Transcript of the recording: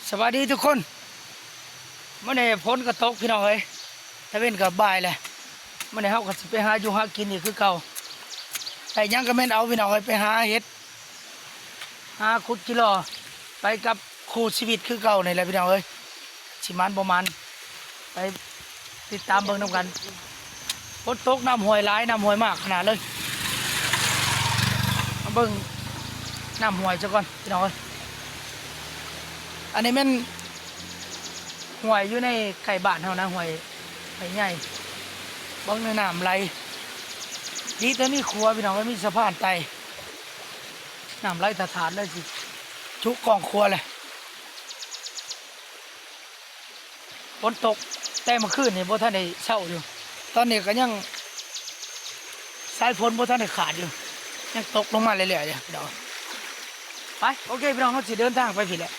สวัสดีทุกคนเมื่อในพ้นก็ตกพี่น้องเอ้ยถ้าเป็นกับบ่ายแหละเมื่อในเฮาก็สิไปหาอยู่หากินอีกคือเก่าแต่ยังก็แม่นเอาพี่น้องเอ้ยไปหาเห็ดหาขุดกิโลไปกับคู่ชีวิตคือเก่านี่แหละพี่น้องเอ้ยสิมันประมาณไปติดตามเบิ่งนำกันพ้นตกน้ำห้วยหลายน้ำห้วยมากขนาดเลยมาเบิ่งน้ำห้วยซะก่อนพี่น้องเอ้ยอันนี้แม่นห่วยอยู่ในไก่บ้านเท่านะห่วยใหญ่บ้องในน้ำไหลดีแต่มีครัวพี่น้องก็มีสะพานไตน้ำไหลตะถานเลยสิชุกกองครัวเลยฝนตกแต่เมื่อคืนนี่บ่ท่านได้เช่าอยู่ตอนนี้ก็ยังสายฝนบ่ท่านได้ขาดอยู่ยังตกลงมาเรื่อยๆเดี๋ยวไปโอเคพี่น้องเขาสิเดินทางไปผิดแหละ